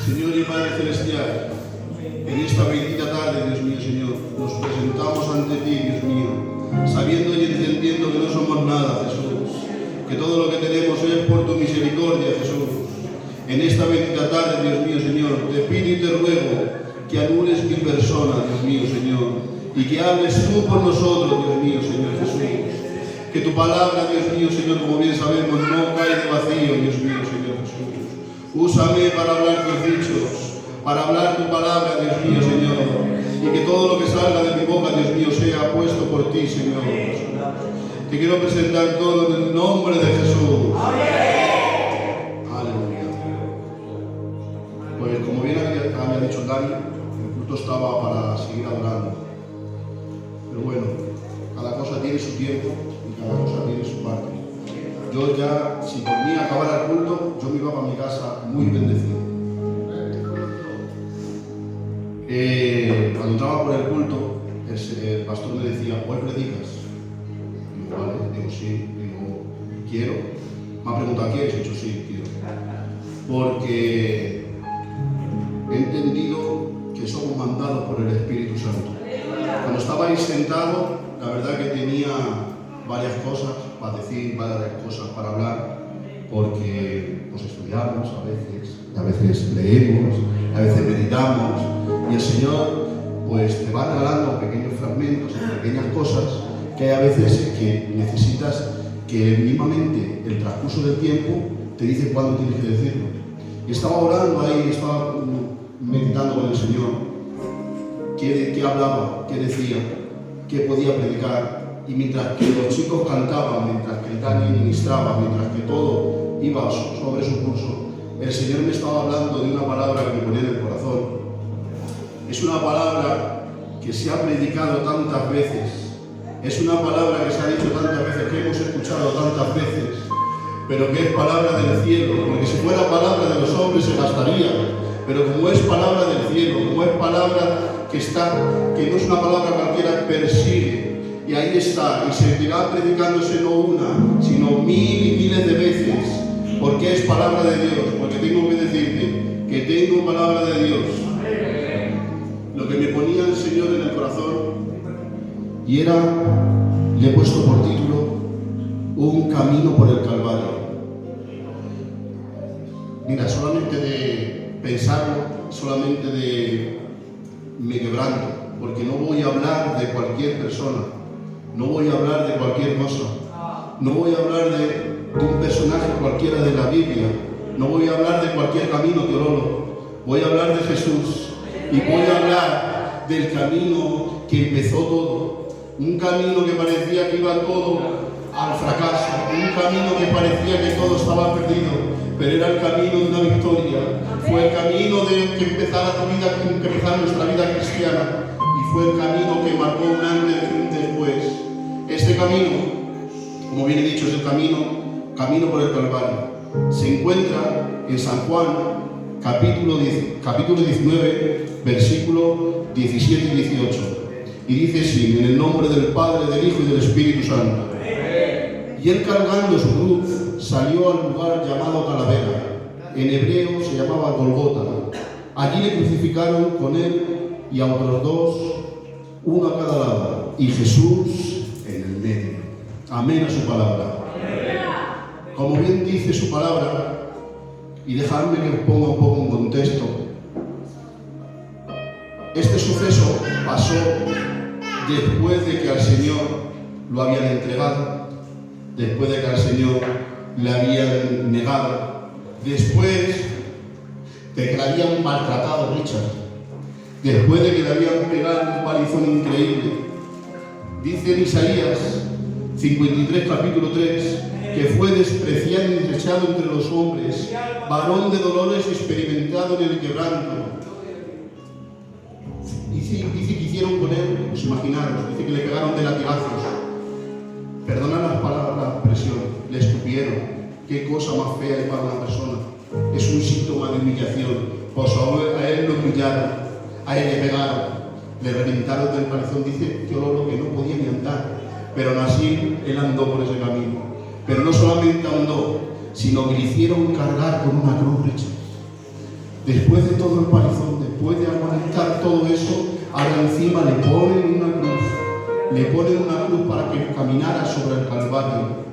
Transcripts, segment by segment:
Señor y Padre Celestial, en esta bendita tarde, Dios mío, Señor, nos presentamos ante ti, Dios mío, sabiendo y entendiendo que no somos nada, Jesús, que todo lo que tenemos es por tu misericordia, Jesús. En esta bendita tarde, Dios mío, Señor, te pido y te ruego que anules mi persona, Dios mío, Señor, y que hables tú por nosotros, Dios mío, Señor Jesús. Que tu palabra, Dios mío, Señor, como bien sabemos, no cae de vacío, Dios mío, Señor Jesús. Úsame para hablar tus dichos, para hablar tu palabra, Dios mío, Señor, y que todo lo que salga de mi boca, Dios mío, sea puesto por ti, Señor. Te quiero presentar todo en el nombre de Jesús. Aleluya. Pues como bien había dicho Dani, el culto estaba para seguir adorando. Pero bueno, cada cosa tiene su tiempo y cada cosa tiene su parte. Yo ya, si por mí acabara el culto, yo me iba para mi casa muy bendecido. Cuando entraba por el culto, el pastor me decía, ¿hoy predicas? Digo, vale, digo, sí, digo, quiero. Me ha preguntado, ¿quieres? He dicho, sí, quiero. Porque he entendido que somos mandados por el Espíritu Santo. Cuando estaba ahí sentado, la verdad que tenía varias cosas para decir, varias cosas para hablar, porque pues estudiamos a veces leemos, a veces meditamos, y el Señor pues te va regalando pequeños fragmentos, pequeñas cosas que hay a veces que necesitas que mínimamente el transcurso del tiempo te dice cuándo tienes que decirlo. Y estaba orando ahí, estaba meditando con el Señor, qué hablaba, qué decía, qué podía predicar. Y mientras que los chicos cantaban, mientras que el Dani ministraba, mientras que todo iba sobre su curso, el Señor me estaba hablando de una palabra que me ponía en el corazón. Es una palabra que se ha predicado tantas veces, es una palabra que se ha dicho tantas veces, que hemos escuchado tantas veces, pero que es palabra del cielo, porque si fuera palabra de los hombres se gastaría, pero como es palabra del cielo, como es palabra que no es una palabra cualquiera, persigue. Y ahí está, y seguirá predicándose no una, sino mil y miles de veces, porque es palabra de Dios, porque tengo que decirte que tengo palabra de Dios. Lo que me ponía el Señor en el corazón, y le he puesto por título, Un camino por el Calvario. Mira, solamente de pensarlo, solamente me quebranto, porque no voy a hablar de cualquier persona. No voy a hablar de cualquier cosa, no voy a hablar de un personaje cualquiera de la Biblia, no voy a hablar de cualquier camino teólogo, voy a hablar de Jesús y voy a hablar del camino que empezó todo, un camino que parecía que iba todo al fracaso, un camino que parecía que todo estaba perdido, pero era el camino de una victoria, fue el camino de que empezara tu vida, que empezara nuestra vida cristiana, y fue el camino que marcó un antes y un después. Este camino, como bien he dicho, es el camino por el Calvario. Se encuentra en San Juan, capítulo 19, versículo 17 y 18. Y dice así, en el nombre del Padre, del Hijo y del Espíritu Santo. Y él, cargando su cruz, salió al lugar llamado Calavera. En hebreo se llamaba Golgota. Allí le crucificaron con él y a otros dos, uno a cada lado, y Jesús en el medio. Amén a su palabra. Como bien dice su palabra, y dejadme que os ponga un poco en contexto, este suceso pasó después de que al Señor lo habían entregado, después de que al Señor le habían negado, después de que le habían maltratado a Richard, después de que le habían pegado un palizón increíble. Dice en Isaías 53, capítulo 3, que fue despreciado y desechado entre los hombres, varón de dolores, experimentado en el quebranto. Dice que hicieron con él, pues imaginaros, dice que le pegaron de latigazos. Perdona las palabras, la expresión, le escupieron. Qué cosa más fea es para una persona. Es un síntoma de humillación. Pues a él lo humillaron, a él le pegaron, le reventaron del palizón. Dice que no podía ni andar, pero aún así él andó por ese camino. Pero no solamente andó, sino que le hicieron cargar con una cruz, Richard. Después de todo el palizón, después de aguantar todo eso, ahora encima le ponen una cruz. Le ponen una cruz para que caminara sobre el Calvario.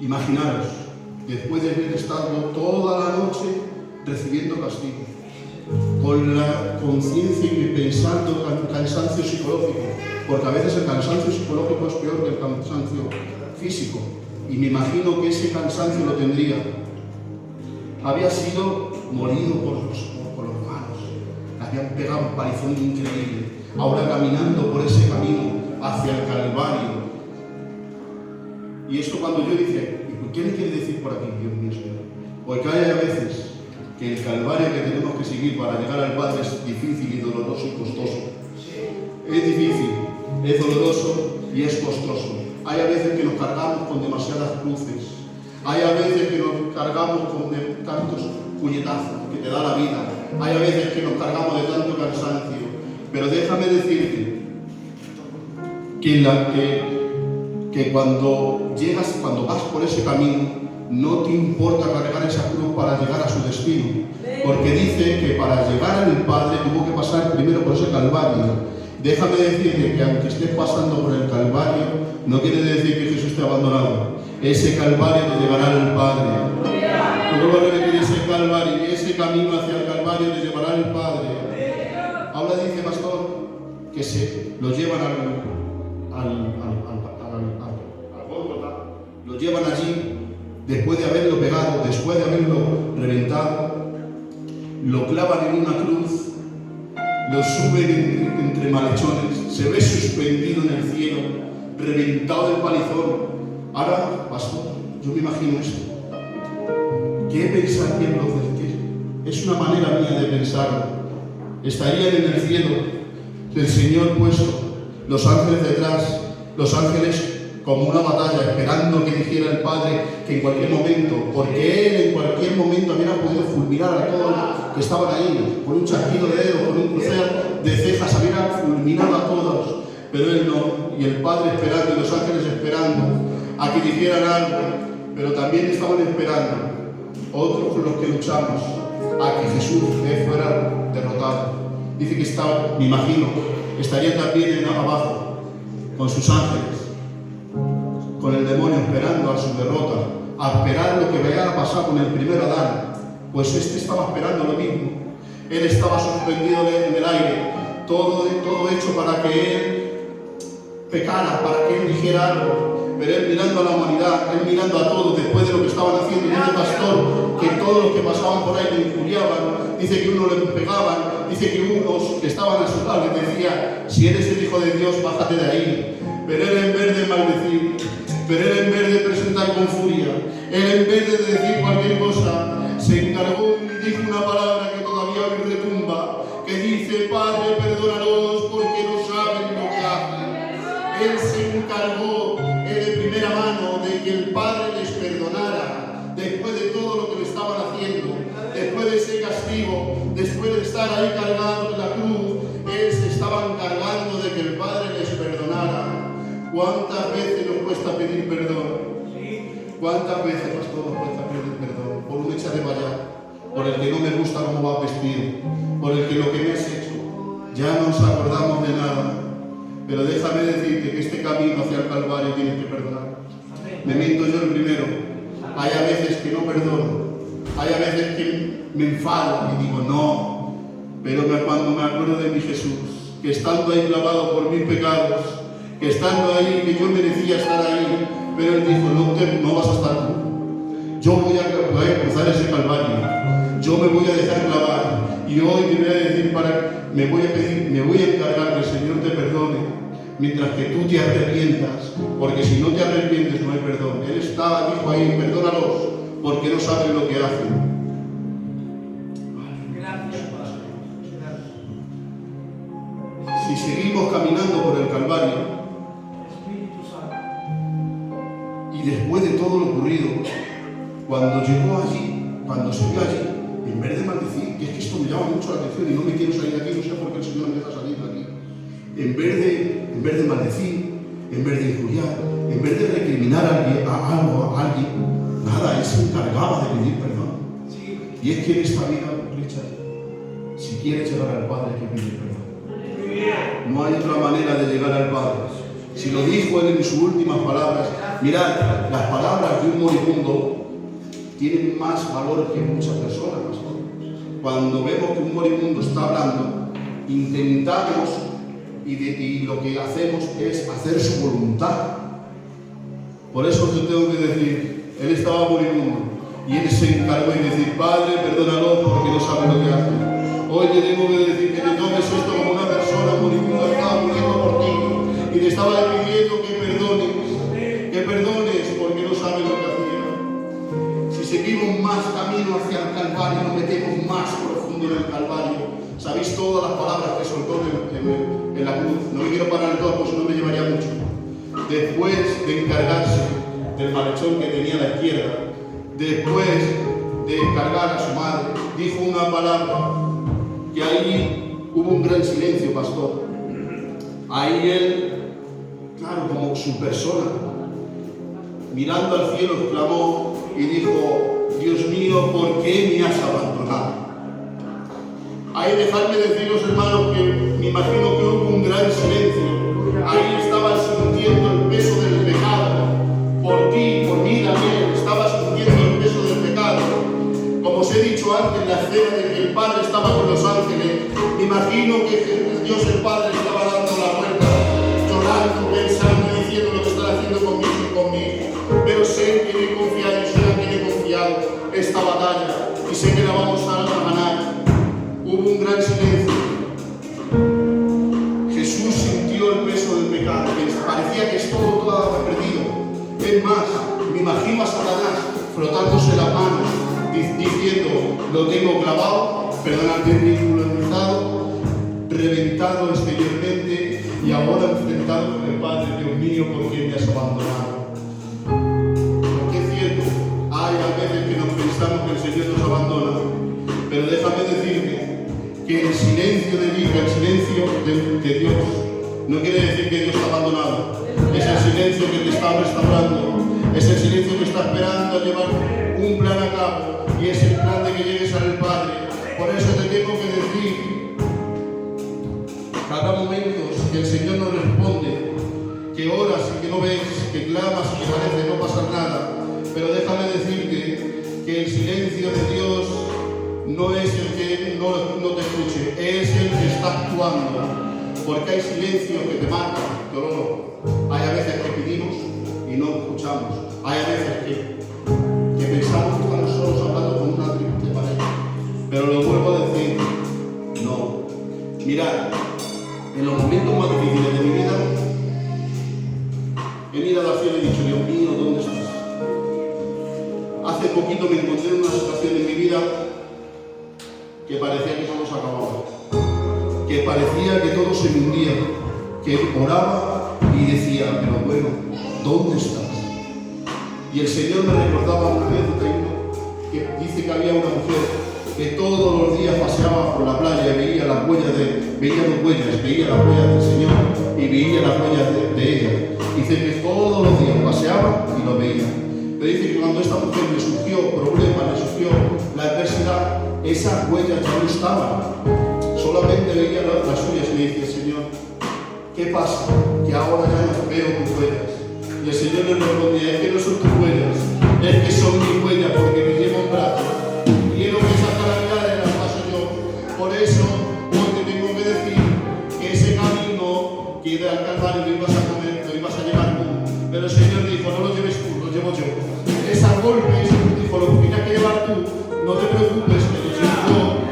Imaginaros, después de haber estado toda la noche recibiendo castigo, con la conciencia y pensando en cansancio psicológico, porque a veces el cansancio psicológico es peor que el cansancio físico, y me imagino que ese cansancio lo tendría. Había sido molido por los romanos, le habían pegado un palizón increíble, ahora caminando por ese camino hacia el Calvario. Y esto cuando yo dije, ¿qué me quiere decir por aquí, Dios mío, Señor? Porque hay a veces que el Calvario que tenemos que seguir para llegar al Padre es difícil y doloroso y costoso. Es difícil, es doloroso y es costoso. Hay a veces que nos cargamos con demasiadas cruces. Hay a veces que nos cargamos con tantos puñetazos que te da la vida. Hay a veces que nos cargamos de tanto cansancio. Pero déjame decirte que cuando vas por ese camino, no te importa cargar esa cruz para llegar a su destino. Porque dice que para llegar al Padre tuvo que pasar primero por ese Calvario. Déjame decirte que aunque estés pasando por el Calvario, no quiere decir que Jesús te ha abandonado. Ese Calvario te llevará al Padre. Vuelvo a repetir, ese Calvario, ese camino hacia el Calvario te llevará al Padre. Ahora dice pastor que se lo llevan al Gólgota, lo llevan allí después de haberlo pegado, después de haberlo reventado, lo clavan en una cruz, lo suben entre malhechones, se ve suspendido en el cielo, reventado del palizón. Ahora, pastor, yo me imagino esto. ¿Qué pensarían los del cielo? Es una manera mía de pensar. Estarían en el cielo del Señor puesto, los ángeles detrás, los ángeles como una batalla, esperando que dijera el Padre que en cualquier momento, porque Él en cualquier momento hubiera podido fulminar a todos los que estaban ahí, con un chasquido de dedos, con un crucero de cejas, hubiera fulminado a todos, pero Él no, y el Padre esperando, y los ángeles esperando a que dijeran algo, pero también estaban esperando otros con los que luchamos, a que Jesús fuera derrotado. Dice que estaba, me imagino, estaría también abajo, con sus ángeles, con el demonio esperando a su derrota, a esperar lo que vaya a pasar con el primer Adán. Pues este estaba esperando lo mismo. Él estaba suspendido en el aire, todo hecho para que él pecara, para que él dijera algo. Pero él mirando a la humanidad, él mirando a todos después de lo que estaban haciendo. Y dice pastor que todos los que pasaban por ahí le injuriaban, dice que uno le pegaban, dice que unos que estaban a su lado le decía, si eres el Hijo de Dios, bájate de ahí. Pero él en vez de maldecir, pero él en vez de presentar con furia, él en vez de decir cualquier cosa, se encargó y dijo una palabra que todavía me retumba, que dice, Padre, perdónalos porque no saben lo que hacen. Él se encargó de primera mano de que el Padre les perdonara, después de todo lo que le estaban haciendo, después de ese castigo, después de estar ahí cargando la cruz, él se estaba encargando de que el Padre les perdonara. ¿Cuántas veces nos cuesta pedir perdón? ¿Cuántas veces, pastor, nos cuesta pedir perdón? Por un hecha de vallar, por el que no me gusta cómo va vestido, por el que lo que me has hecho, ya no nos acordamos de nada. Pero déjame decirte que este camino hacia el Calvario tienes que perdonar. Me miento yo el primero. Hay a veces que no perdono, hay a veces que me enfado y digo no, pero cuando me acuerdo de mi Jesús, que estando ahí clavado por mis pecados, que estando ahí, que yo merecía estar ahí, pero Él dijo, no vas a estar tú. Yo voy a cruzar ese Calvario, yo me voy a dejar clavar, y hoy te voy a decir, me voy a encargar que el Señor te perdone, mientras que tú te arrepientas, porque si no te arrepientes no hay perdón. Él dijo ahí, perdónalos, porque no saben lo que hacen. Si seguimos caminando por el Calvario, y después de todo lo ocurrido, cuando llegó allí, cuando se vio allí, en vez de maldecir, que es que esto me llama mucho la atención y no me quiero salir de aquí, no sé por qué el Señor me deja salir de aquí, en vez de maldecir, en vez de injuriar, en vez de recriminar a alguien, nada, él se encargaba de pedir perdón. Y es que en esta vida, Richard, si quieres llegar al Padre, hay que pedir perdón. No hay otra manera de llegar al Padre. Si lo dijo él en sus últimas palabras, mirad, las palabras de un moribundo tienen más valor que muchas personas. Cuando vemos que un moribundo está hablando, intentamos y lo que hacemos es hacer su voluntad. Por eso yo tengo que decir, él estaba moribundo y él se encargó de decir, Padre, perdónalo porque no sabe lo que hace. Hoy te tengo que decir que te tomes esto como una persona moribunda que estaba muriendo por ti y te estaba pidiendo que perdones porque no sabe lo que hacía. Si seguimos más camino hacia el Calvario, nos metemos más profundo en el Calvario. ¿Sabéis todas las palabras que soltó en la cruz? No me quiero parar en todo, pues no me llevaría mucho. Después de encargarse del malhechor que tenía a la izquierda, después de encargar a su madre, dijo una palabra que ahí hubo un gran silencio, pastor. Ahí él, claro, como su persona, mirando al cielo, exclamó y dijo, Dios mío, ¿por qué me has abandonado? Ahí dejadme deciros, hermanos, que me imagino que hubo un gran silencio. Ahí estaba sintiendo el peso del pecado. Por ti, por mí también, estaba sintiendo el peso del pecado. Como os he dicho antes, la escena de que el Padre estaba con los ángeles, me imagino que Dios el Padre estaba dando la vuelta, llorando, pensando y diciendo lo que está haciendo conmigo y conmigo. Pero sé que he confiado y sé a quién he confiado esta batalla y sé que la vamos a ganar. Hubo un gran silencio. Jesús sintió el peso del pecado, que parecía que todo estaba perdido. Es más, me imagino a Satanás frotándose las manos, diciendo, lo tengo clavado, perdonad, ridiculizado, reventado exteriormente y ahora enfrentado con el Padre. Dios mío, ¿por qué me has abandonado? Porque es cierto, hay a veces que nos pensamos que el Señor nos abandona, pero déjame decirte que el silencio de Dios, el silencio de Dios, no quiere decir que Dios está abandonado. Es el silencio que te está restaurando, es el silencio que está esperando a llevar un plan a cabo y es el plan de que llegues al Padre. Por eso te tengo que decir, cada momento que el Señor nos responde, que oras y que no ves, que clamas y que parece no pasar nada, pero déjame decirte que el silencio de Dios no es el que no te escuche, es el que está actuando. Porque hay silencios que te marcan, dolor. Hay a veces que pedimos y no escuchamos. Hay a veces que pensamos que estamos solos hablando con una triple pared. Pero lo vuelvo a decir, no. Mirad, en los momentos más difíciles de mi vida, he mirado al cielo y he dicho, Dios mío, ¿dónde estás? Hace poquito me encontré en una situación en mi vida que parecía que todo se acababa, que parecía que todo se me hundía, que oraba y decía, pero bueno, ¿dónde estás? Y el Señor me recordaba una vez que dice que había una mujer que todos los días paseaba por la playa y veía las huellas veía las huellas del Señor y veía las huellas de ella. Dice que todos los días paseaba y lo veía. Pero dice que cuando esta mujer le surgió problemas, le surgió la adversidad, esas huellas ya no estaban, solamente veía las suyas y le dice, Señor, ¿qué pasa? Que ahora ya no veo tus huellas. Y el Señor le respondía, es que no son tus huellas, es que son mis huellas porque me llevo un brazo. Y es lo que esas calamidades las paso yo. Por eso, hoy te tengo que decir que ese camino que de al Calvario lo ibas a comer, lo ibas a llevar tú. Pero el Señor dijo, no lo lleves tú, lo llevo yo. Esas golpes, dijo, lo que tienes que llevar tú, no te preocupes, que los llevo yo.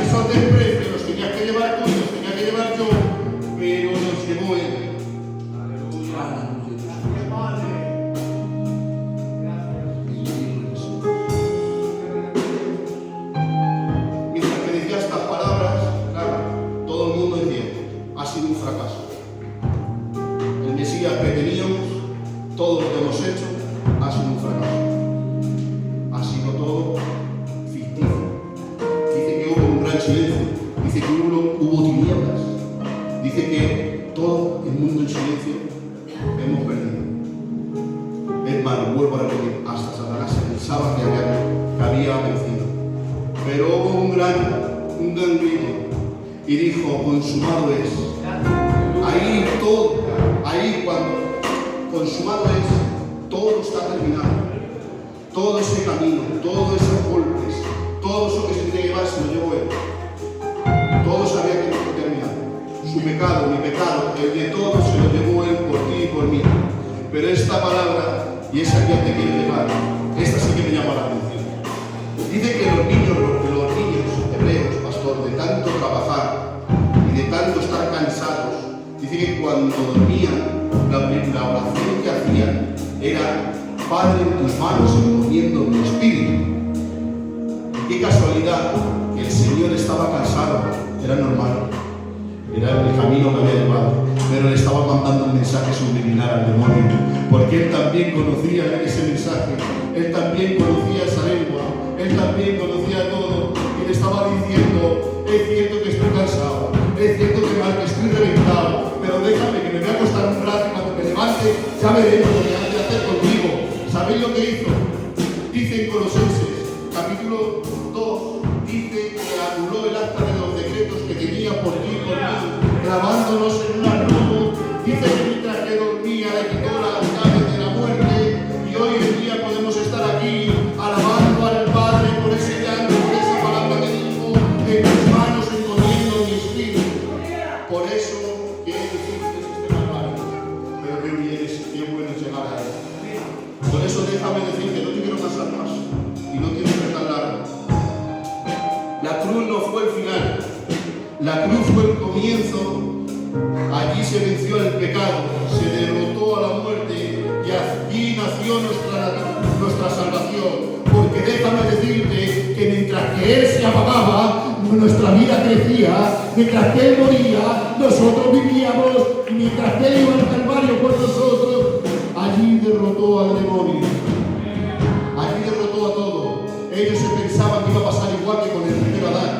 Esos desprecios los tenías que llevar tú, los tenía que llevar yo, pero los llevó Él. Mientras que decía estas palabras, claro, todo el mundo decía, ha sido un fracaso. El Mesías que teníamos, todo lo que hemos hecho, ha sido un fracaso. Ha sido todo ficticio. Dice que hubo un gran silencio. Dice que hubo tinieblas. Dice que todo el mundo en silencio hemos perdido. Es más, vuelvo a repetir, hasta Satanás pensaba que había un gran grito y dijo, consumado es. Ahí cuando consumado es, todo está terminado. Todo ese camino, todos esos golpes, todo eso que se tenía que llevar se lo llevó él. Todo sabía que no fue terminado. Su pecado, mi pecado, el de todos se lo llevó él por ti y por mí. Pero esta palabra, y esa que te quiero llevar, esta sí que me llama la atención. Dice que los niños hebreos, pastor, de tanto trabajar y de tanto estar cansados, dice que cuando dormían, la oración que hacían era: Padre, en tus manos encomiendo mi espíritu. Qué casualidad que el Señor estaba cansado, era normal, era el camino que había llevado, pero le estaba mandando un mensaje subliminal al demonio, porque él también conocía ese mensaje, él también conocía esa lengua, él también conocía todo, y le estaba diciendo: es cierto que estoy cansado, es cierto que estoy reventado, pero déjame que me voy a acostar un rato y cuando me levante ya veremos lo que hay que hacer contigo. ¿Sabéis lo que hizo? Dice en Colosenses, capítulo 2, dice que anuló el acta de los decretos que tenía por ti y por mí, clavándonos en una cruz. Dice que mientras que dormía le quitó las llaves de la muerte, y hoy en día podemos estar aquí alabando al Padre por ese llanto, por esa palabra que dijo: en tus manos encomiendo mi espíritu. Por eso, qué difícil es este calvario, pero qué bien es, qué bueno es llegar a él. Por eso déjame decirte, no te quiero pasar más y no quiero ser tan largo. La cruz no fue el final, la cruz fue el comienzo. Allí se venció el pecado, se derrotó a la muerte y allí nació nuestra salvación. Porque déjame decirte que mientras que Él se apagaba, nuestra vida crecía. Mientras que Él moría, nosotros vivíamos. Y mientras que Él iba al Calvario por nosotros, allí derrotó al demonio. Allí derrotó a todo. Ellos se pensaban que iba a pasar igual que con el primer Adán.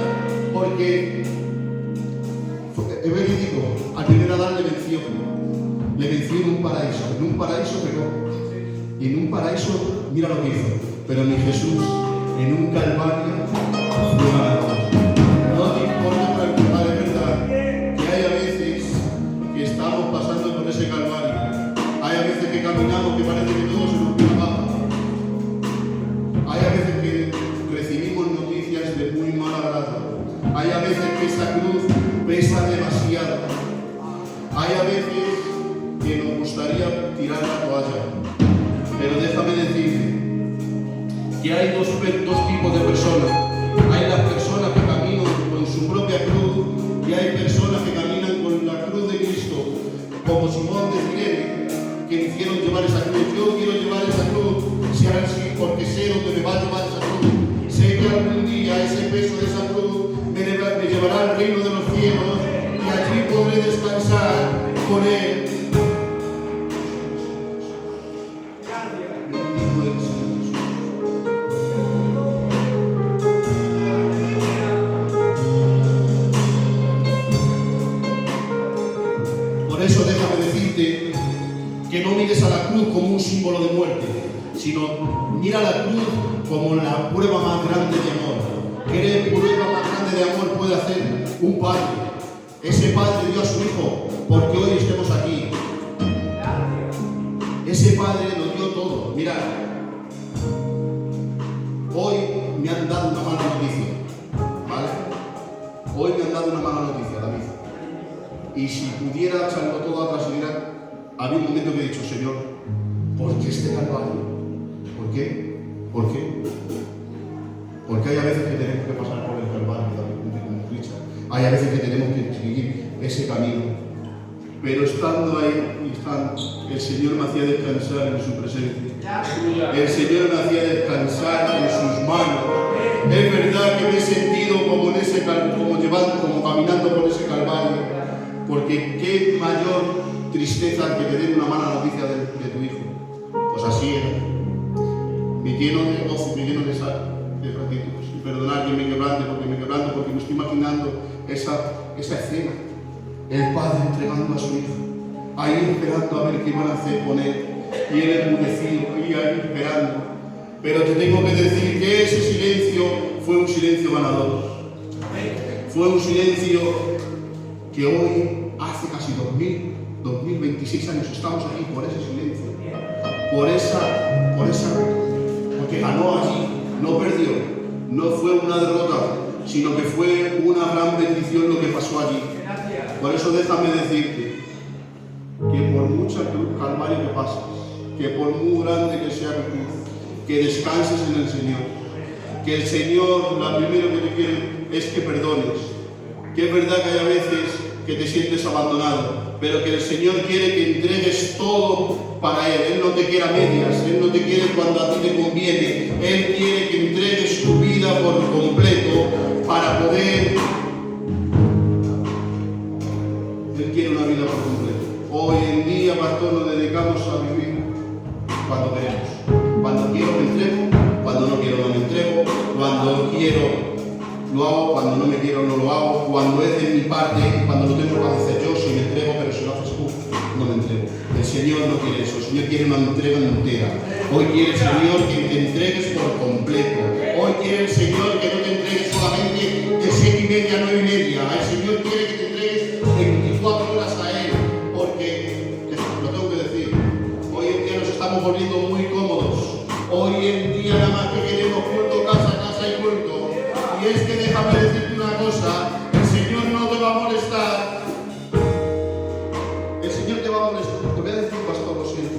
Porque, es verídico, al primer Adán le venció. Le venció en un paraíso. En un paraíso pecó. Y en un paraíso, mira lo que hizo. Pero mi Jesús, en un Calvario, fue ganador. No te importa preocupar, es verdad, que hay a veces que estamos pasando por ese Calvario. Hay a veces que caminamos que parece que todo se nos viene abajo. Hay a veces que recibimos noticias de muy mal agrado. Hay a veces que esa cruz pesa demasiado. Hay a veces que nos gustaría tirar la toalla. Pero déjame decirte que hay dos tipos de personas. Hay las personas que caminan con su propia cruz y hay personas que caminan con la cruz de Cristo, como Simón de Cirene, que hicieron llevar esa cruz. Yo quiero llevar esa cruz, porque sé lo que me va a llevar esa cruz. Sé que algún día ese peso de esa cruz me llevará al reino de los cielos y allí podré descansar con Él. Por eso déjame decirte que no mires a la cruz como un símbolo de muerte, sino mira la cruz como la prueba más grande de amor. ¿Qué prueba más grande de amor puede hacer un padre? Ese padre dio a su hijo porque hoy estemos aquí. Ese padre nos dio todo. Mira, hoy me han dado una mala noticia, ¿vale? Hoy me han dado una mala noticia, David. Y si pudiera echarlo todo atrás y dirá, había un momento que he dicho: Señor, ¿por qué este Calvario? ¿Por qué? ¿Por qué? Porque hay a veces que tenemos que pasar por el Calvario, como Richard. Hay a veces que tenemos que seguir ese camino. Pero estando ahí, el Señor me hacía descansar en su presencia. El Señor me hacía descansar en sus manos. Es verdad que me he sentido como caminando por ese Calvario. Porque qué mayor tristeza que te den una mala noticia de tu hijo. Pues así era. Me lleno de gozo, me lleno de gratitud. Y perdonar que me quebrante porque me estoy imaginando esa escena. El padre entregando a su hijo, ahí esperando a ver qué van a hacer con él. Y él enmudecido, y ahí esperando. Pero te tengo que decir que ese silencio fue un silencio ganador. Fue un silencio que hoy, hace casi 2026 años, estamos aquí por ese silencio, porque ganó allí, no perdió, no fue una derrota, sino que fue una gran bendición lo que pasó allí. Por eso déjame decirte que por mucha cruz, calvario que pases, que por muy grande que sea tu cruz, que descanses en el Señor, que el Señor, lo primero que te quiere es que perdones, que es verdad que hay veces que te sientes abandonado, pero que el Señor quiere que entregues todo para Él. Él no te quiere a medias, Él no te quiere cuando a ti te conviene, Él quiere que entregues tu vida por completo para poder... Él quiere una vida por completo. Hoy en día, pastor, nos dedicamos a vivir cuando queremos. Cuando quiero me entrego, cuando no quiero no me entrego, cuando quiero lo hago, cuando no me quiero no lo hago, cuando es de mi parte, cuando lo tengo que hacer yo, si me entrego, pero si lo haces tú, no me entrego. El Señor no quiere eso, el Señor quiere una entrega entera. Hoy quiere el Señor que te entregues por completo. Hoy quiere el Señor que no te entregues solamente de 7:30 a 9:30. El Señor quiere que te entregues 24 horas a Él, porque, lo tengo que decir, hoy en día nos estamos volviendo muy cómodos. Hoy en día nada más que queremos culto, casa y culto. Y es que déjame decirte una cosa, el Señor no te va a molestar. El Señor te va a molestar. Te voy a decir, pastor, lo siento,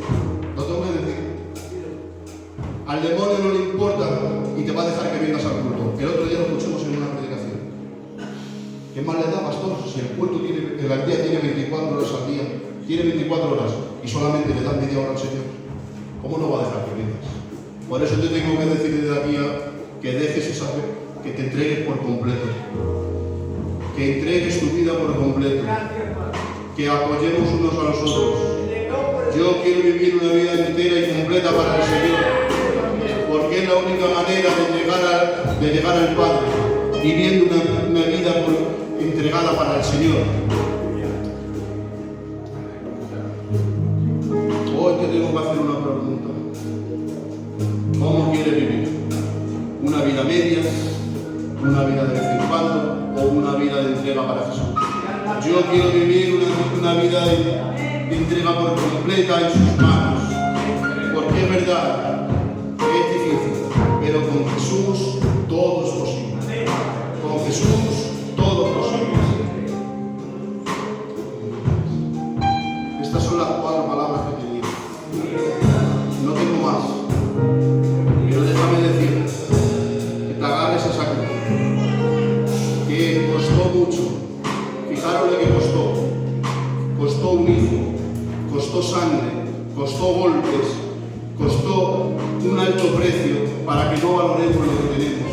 lo tengo que decir. Al demonio no le importa y te va a dejar que vengas al culto. El otro día lo escuchamos en una predicación. ¿Qué más le da, pastor? Si el culto tiene, el día tiene 24 horas al día, tiene 24 horas y solamente le das media hora al Señor, ¿cómo no va a dejar que vengas? Por eso te tengo que decir desde aquí que dejes esa fe, que te entregues por completo, que entregues tu vida por completo, que apoyemos unos a los otros. Yo quiero vivir una vida entera y completa para el Señor, porque es la única manera de llegar al Padre, viviendo una vida entregada para el Señor. Hoy te tengo que hacer una pregunta. ¿Cómo quieres vivir? ¿Una vida medias? ¿Una vida de vez en cuando? ¿O una vida de entrega para Jesús? Yo quiero vivir una vida de entrega por completa en sus manos. Porque es verdad que es difícil, pero con Jesús todo es posible. Con Jesús todo es posible. Estas son las 4 palabras que tenía. No tengo más. Pero déjame decir que te agarres a esa cruz, que costó mucho. Fijaros lo que costó. Costó un hijo, costó sangre, costó golpes, costó un alto precio para que no valoremos lo que tenemos.